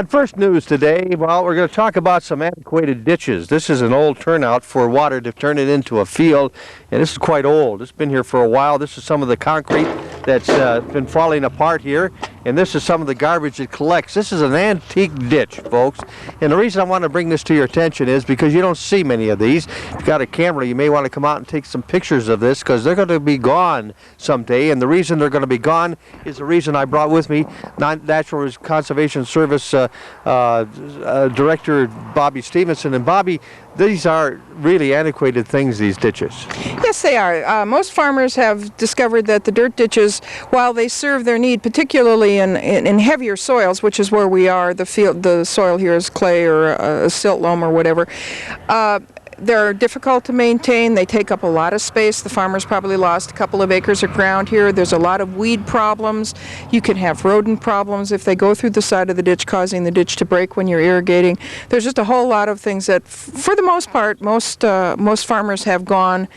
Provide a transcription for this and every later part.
On First News today, well, we're going to talk about some antiquated ditches. This is an old turnout for water to turn it into a field, and this is quite old. It's been here for a while. This is some of the concrete that's been falling apart here, and this is some of the garbage it collects. This is an antique ditch, folks, and the reason I want to bring this to your attention is because you don't see many of these. If you've got a camera, you may want to come out and take some pictures of this because they're going to be gone someday, and the reason they're going to be gone is the reason I brought with me Natural Conservation Service Director Bobby Stevenson. And Bobby, these are really antiquated things, these ditches. Yes, they are. Most farmers have discovered that the dirt ditches, while they serve their need, particularly in heavier soils, which is where we are, the soil here is clay or a silt loam or whatever, they're difficult to maintain. They take up a lot of space. The farmers probably lost a couple of acres of ground here. There's a lot of weed problems. You can have rodent problems if they go through the side of the ditch, causing the ditch to break when you're irrigating. There's just a whole lot of things that, for the most part, most farmers have gone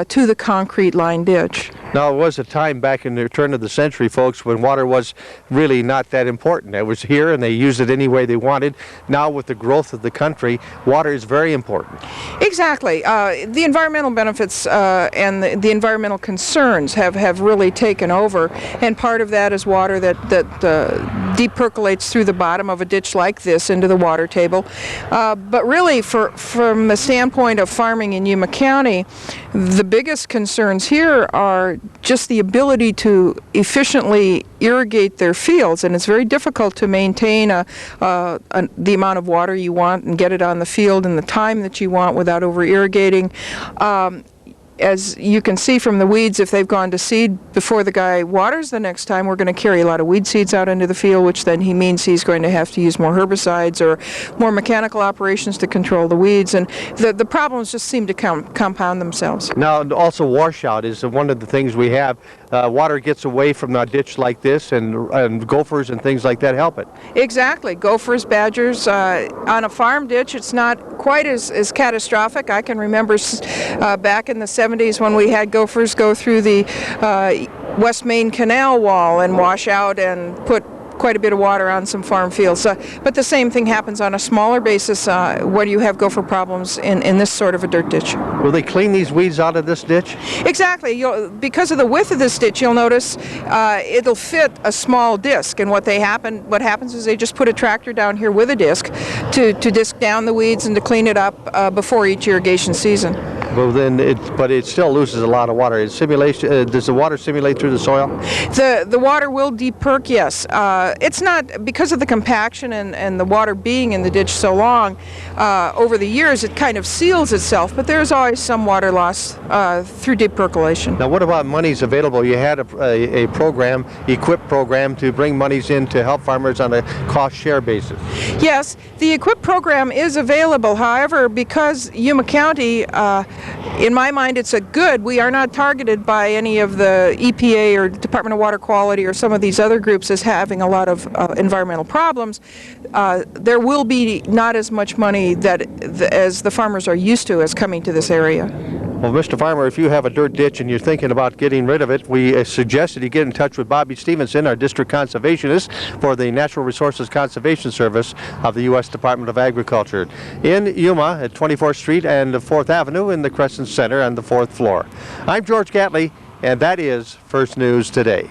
to the concrete lined ditch. Now, it was a time back in the turn of the century, folks, when water was really not that important. It was here and they used it any way they wanted. Now, with the growth of the country, water is very important. Exactly. The environmental benefits and the environmental concerns have really taken over, and part of that is water that deep percolates through the bottom of a ditch like this into the water table. But really, from the standpoint of farming in Yuma County, the biggest concerns here are just the ability to efficiently irrigate their fields, and it's very difficult to maintain the amount of water you want and get it on the field in the time that you want without over-irrigating. As you can see from the weeds, if they've gone to seed before the guy waters the next time, we're going to carry a lot of weed seeds out into the field, which then he means he's going to have to use more herbicides or more mechanical operations to control the weeds, and the problems just seem to compound themselves. Now, also washout is one of the things we have. Water gets away from a ditch like this, and gophers and things like that help it. Exactly. Gophers, badgers. On a farm ditch, it's not quite as catastrophic. I can remember back in the 70s when we had gophers go through the West Main Canal wall and wash out and put quite a bit of water on some farm fields. But the same thing happens on a smaller basis where you have gopher problems in this sort of a dirt ditch. Will they clean these weeds out of this ditch? Exactly. Because of the width of this ditch, you'll notice it'll fit a small disc, and what happens is they just put a tractor down here with a disc to disc down the weeds and to clean it up before each irrigation season. Well, then, but it still loses a lot of water. Does the water simulate through the soil? The water will deep perk, yes. It's not, because of the compaction and the water being in the ditch so long, over the years it kind of seals itself, but there's always some water loss through deep percolation. Now, what about monies available? You had a program, EQIP program, to bring monies in to help farmers on a cost share basis. Yes, the EQIP program is available. However, because Yuma County, in my mind, it's a good. We are not targeted by any of the EPA or Department of Water Quality or some of these other groups as having a lot of environmental problems. There will be not as much money as the farmers are used to as coming to this area. Well, Mr. Farmer, if you have a dirt ditch and you're thinking about getting rid of it, we suggest that you get in touch with Bobby Stevenson, our district conservationist for the Natural Resources Conservation Service of the U.S. Department of Agriculture in Yuma at 24th Street and 4th Avenue in the Crescent Center on the 4th floor. I'm George Gatley, and that is First News Today.